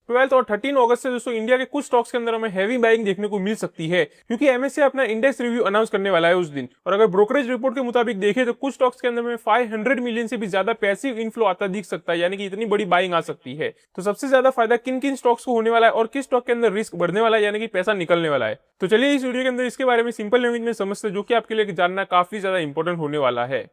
12 और 13 अगस्त से दोस्तों इंडिया के कुछ स्टॉक्स के अंदर हमें हैवी बाइंग देखने को मिल सकती है, क्योंकि एमएससीआई अपना इंडेक्स रिव्यू अनाउंस करने वाला है उस दिन। और अगर ब्रोकरेज रिपोर्ट के मुताबिक देखें तो कुछ स्टॉक्स के अंदर में 500 मिलियन से भी ज्यादा पैसिव इनफ्लो आता दिख सकता है, यानी कि इतनी बड़ी बाइंग आ सकती है। तो सबसे ज्यादा फायदा किन किन स्टॉक्स को होने वाला है और किस स्टॉक के अंदर रिस्क बढ़ने वाला है, यानी कि पैसा निकलने वाला है। तो चलिए इस वीडियो के अंदर इसके बारे में सिंपल लैंग्वेज में समझते हैं, जो कि आपके लिए जानना काफी ज्यादा इंपॉर्टेंट होने वाला है।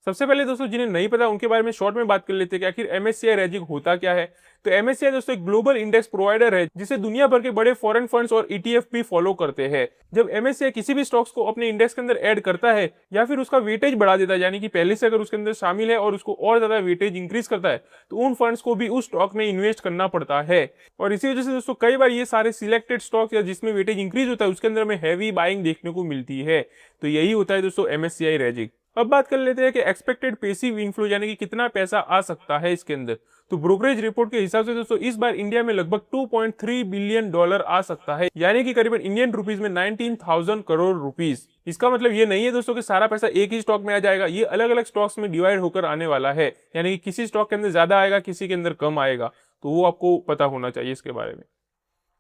सबसे पहले दोस्तों जिन्हें नहीं पता उनके बारे में शॉर्ट में बात कर लेते हैं कि आखिर एमएससीआई रैजिंग होता क्या है। तो एमएससीआई दोस्तों एक ग्लोबल इंडेक्स प्रोवाइडर है जिसे दुनिया भर के बड़े फॉरेन फंड्स और ईटीएफ भी फॉलो करते हैं। जब एमएससीआई किसी भी स्टॉक्स को अपने इंडेक्स के अंदर ऐड करता है या फिर उसका वेटेज बढ़ा देता है, यानी कि पहले से अगर उसके अंदर शामिल है और उसको और ज्यादा वेटेज इंक्रीज करता है, तो उन फंड्स को भी उस स्टॉक में इन्वेस्ट करना पड़ता है। और इसी वजह से दोस्तों कई बार ये सारे सिलेक्टेड स्टॉक्स या जिसमें वेटेज इंक्रीज होता है उसके अंदर हमें हैवी बाइंग देखने को मिलती है। तो यही होता है दोस्तों एमएससीआई रैजिंग। अब बात कर लेते हैं कि एक्सपेक्टेड पैसिव इनफ्लो यानी कि कितना पैसा आ सकता है इसके अंदर। तो ब्रोकरेज रिपोर्ट के हिसाब से दोस्तों इस बार इंडिया में लगभग 2.3 बिलियन डॉलर आ सकता है, यानी कि करीबन इंडियन रुपीस में 19,000 करोड़ रुपीस। इसका मतलब ये नहीं है दोस्तों कि सारा पैसा एक ही स्टॉक में आ जाएगा, ये अलग अलग स्टॉक्स में डिवाइड होकर आने वाला है, यानी कि किसी स्टॉक के अंदर ज्यादा आएगा, किसी के अंदर कम आएगा। तो वो आपको पता होना चाहिए इसके बारे में।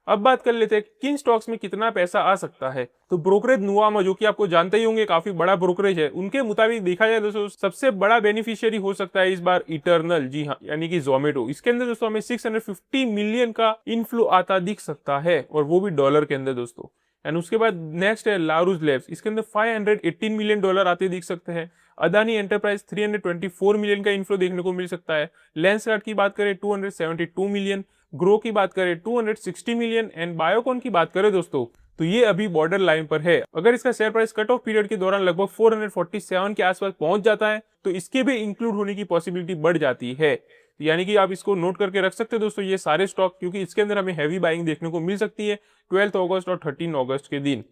अब बात कर लेते हैं किन स्टॉक्स में कितना पैसा आ सकता है। तो ब्रोकरेज नुवामा, जो कि आपको जानते ही होंगे काफी बड़ा ब्रोकरेज है, उनके मुताबिक देखा जाए दोस्तों सबसे बड़ा बेनिफिशियरी हो सकता है इस बार इटर्नल, जी हाँ, यानी कि जोमेटो। इसके अंदर दोस्तों हमें 650 मिलियन का इनफ्लो आता दिख सकता है, और वो भी डॉलर के अंदर दोस्तों। एंड उसके बाद नेक्स्ट है लारूज लैब्स, इसके अंदर 518 मिलियन डॉलर आते दिख सकते हैं। अदानी एंटरप्राइज 324 मिलियन का इन्फ्लो देखने को मिल सकता है। लेंसकार्ट की बात करें 272 मिलियन, ग्रो की बात करें 260 मिलियन, एंड बायोकॉन की बात करें दोस्तों तो ये अभी बॉर्डर लाइन पर है। अगर इसका share price cut off period के दौरान लगभग 447 के आसपास पहुंच जाता है तो इसके भी इंक्लूड होने की पॉसिबिलिटी बढ़ जाती है। यानी कि आप इसको नोट करके रख सकते हैं दोस्तों ये सारे स्टॉक, क्योंकि इसके अंदर हमें हैवी बाइंग देखने को मिल सकती है 12 अगस्त और 13 अगस्त के दिन।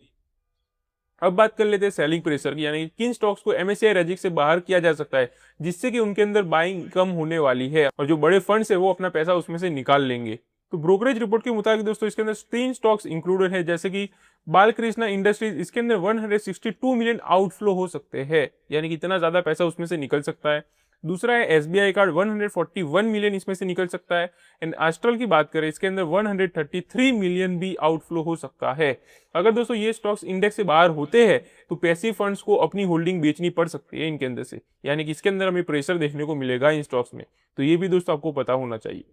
अब बात कर लेते हैं सेलिंग प्रेशर की, यानी किन स्टॉक्स को एमएससीआई रैजिक से बाहर किया जा सकता है जिससे कि उनके अंदर बाइंग कम होने वाली है और जो बड़े फंड्स है वो अपना पैसा उसमें से निकाल लेंगे। तो ब्रोकरेज रिपोर्ट के मुताबिक दोस्तों इसके अंदर 3 स्टॉक्स इंक्लूडेड है, जैसे कि बालकृष्णा इंडस्ट्रीज, इसके अंदर 162 मिलियन आउटफ्लो हो सकते हैं, यानी कि इतना ज्यादा पैसा उसमें से निकल सकता है। दूसरा है एसबीआई कार्ड, 141 मिलियन इसमें से निकल सकता है। एंड एस्ट्रल की बात करें इसके अंदर 133 मिलियन भी आउटफ्लो हो सकता है। अगर दोस्तों ये स्टॉक्स इंडेक्स से बाहर होते हैं तो पैसिव फंड्स को अपनी होल्डिंग बेचनी पड़ सकती है इनके अंदर से, यानी कि इसके अंदर हमें प्रेशर देखने को मिलेगा इन स्टॉक्स में। तो ये भी दोस्तों आपको पता होना चाहिए।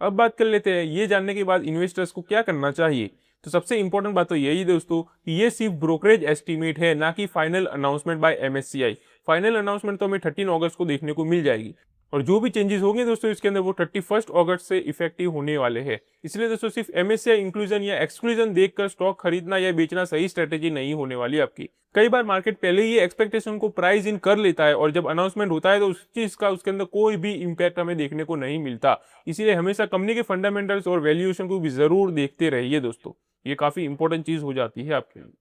अब बात कर लेते हैं ये जानने के बाद इन्वेस्टर्स को क्या करना चाहिए। तो सबसे इंपॉर्टेंट बात तो यही दोस्तों कि ये सिर्फ ब्रोकरेज एस्टीमेट है, ना कि final announcement bye MSCI. Final announcement तो हमें 13 अगस्त को देखने को मिल जाएगी, और जो भी चेंजेस होंगे दोस्तों इसके अंदर वो 31 अगस्त से इफेक्टिव होने वाले हैं। इसलिए दोस्तों सिर्फ एमएससीआई इंक्लूजन या एक्सक्लूजन देखकर स्टॉक खरीदना या बेचना सही स्ट्रेटेजी नहीं होने वाली आपकी। कई बार मार्केट पहले ही एक्सपेक्टेशन को प्राइस इन कर लेता है और जब अनाउंसमेंट होता है तो उस चीज का उसके अंदर कोई भी इंपैक्ट हमें देखने को नहीं मिलता। इसीलिए हमेशा कंपनी के फंडामेंटल्स और वैल्यूएशन को भी जरूर देखते रहिए दोस्तों, ये काफी इंपॉर्टेंट चीज हो जाती है आपके लिए।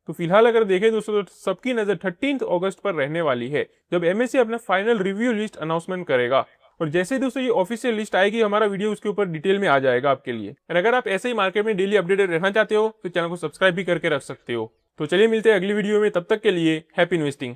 तो फिलहाल अगर देखें दोस्तों तो सबकी नजर 13 अगस्त पर रहने वाली है, जब एमएससीआई अपना फाइनल रिव्यू लिस्ट अनाउंसमेंट करेगा। और जैसे ही दोस्तों ये ऑफिशियल लिस्ट आएगी हमारा वीडियो उसके ऊपर डिटेल में आ जाएगा आपके लिए। और अगर आप ऐसे ही मार्केट में डेली अपडेटेड रहना चाहते हो तो चैनल को सब्सक्राइब भी करके रख सकते हो। तो चलिए मिलते हैं अगली वीडियो में, तब तक के लिए हैप्पी इन्वेस्टिंग।